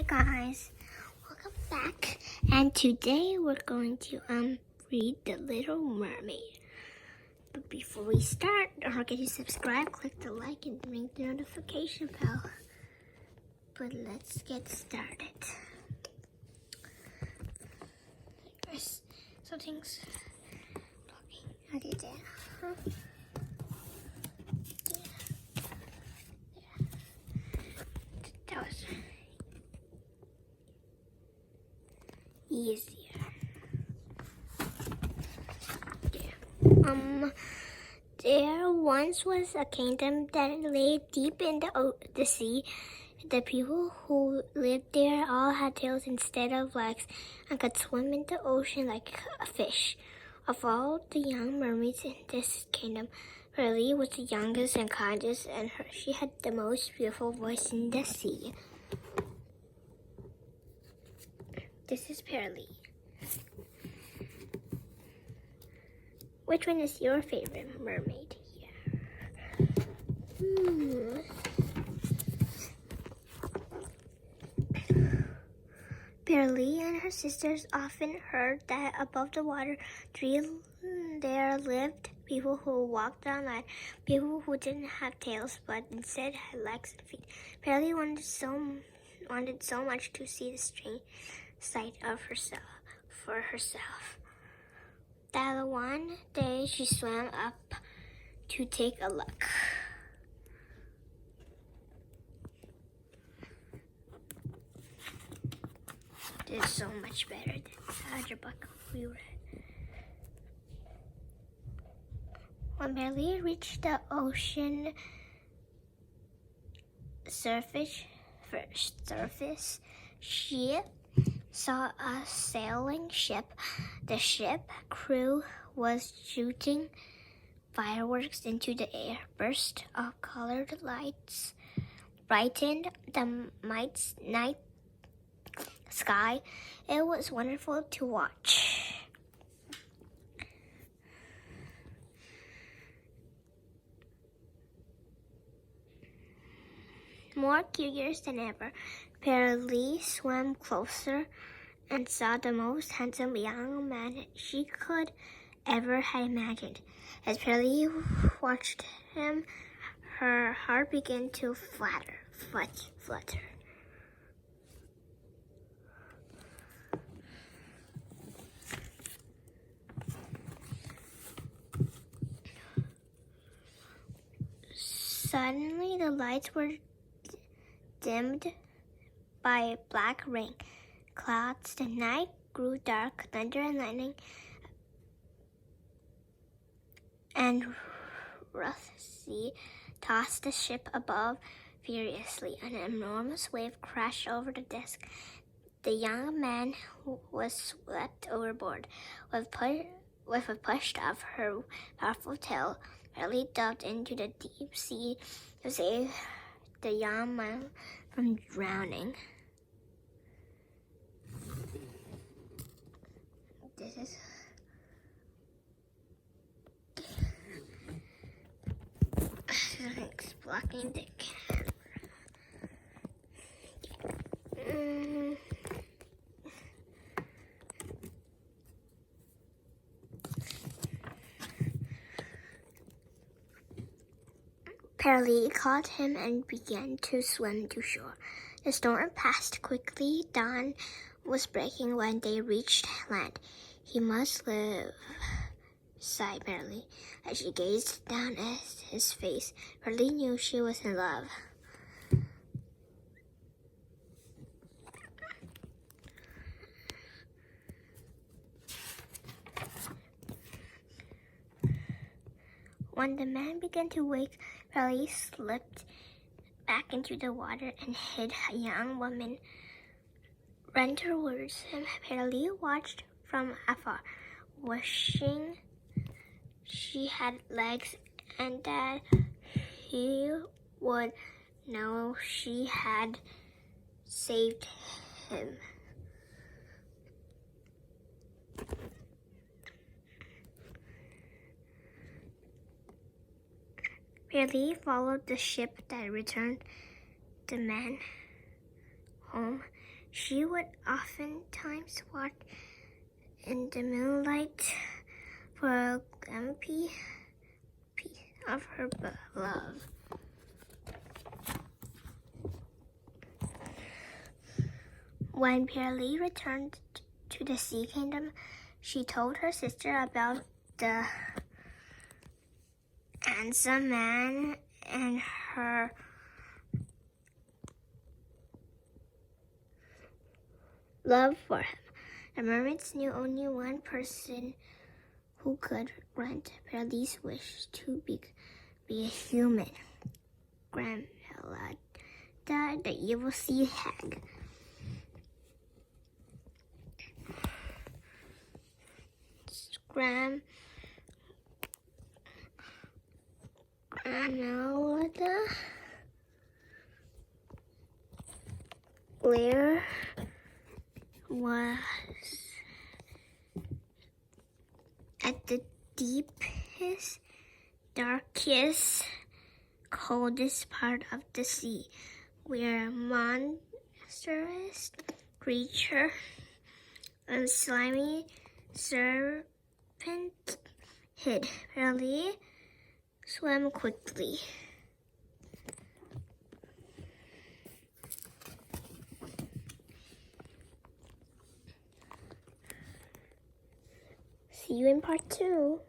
guys, welcome back, and today we're going to read The Little Mermaid. But before we start, don't forget to subscribe, click the like, and ring the notification bell. But let's get started. There's something's blocking. Okay, there. That was easier. There once was a kingdom that lay deep in the sea. The people who lived there all had tails instead of legs and could swim in the ocean like a fish. Of all the young mermaids in this kingdom, Pearlie was the youngest and kindest, and she had the most beautiful voice in the sea. This is Pearlie. Which one is your favorite mermaid here? Pearlie and her sisters often heard that above the water there lived people who walked on land, people who didn't have tails but instead had legs and feet. Pearlie wanted so much to see the strange sight of herself that one day she swam up to take a look. This is so much better than the other book we read. When Pearlie reached the ocean surface, she saw a sailing ship. The ship crew was shooting fireworks into the air. Bursts of colored lights brightened the night sky. It was wonderful to watch. More curious than ever, Pearlie swam closer and saw the most handsome young man she could ever have imagined. As Pearlie watched him, her heart began to flutter. Suddenly, the lights were dimmed by black rain clouds. The night grew dark. Thunder and lightning and rough sea tossed the ship above furiously. An enormous wave crashed over the deck. The young man was swept overboard. With a push of her powerful tail, Pearlie dove into the deep sea to save the young man from drowning. It's blocking the camera. Pearlie caught him and began to swim to shore. The storm passed quickly. Dawn was breaking when they reached land. He must live, sighed Pearlie. As she gazed down at his face, Pearlie knew she was in love. When the man began to wake, Pearlie slipped back into the water and hid. A young woman ran towards him. Pearlie watched from afar, wishing she had legs and that he would know she had saved him. Pearlie followed the ship that returned the man home. She would oftentimes walk in the moonlight for a glimpse of her love. When Pearlie returned to the Sea Kingdom, she told her sister about the handsome man and her love for him. The mermaids knew only one person who could grant Pearlie's wish to be a human. Grandmella, the evil sea hag. Grandmella lair was at the deepest, darkest, coldest part of the sea, where a monstrous creature and slimy serpent hid. Pearlie swam quickly. See you in part 2.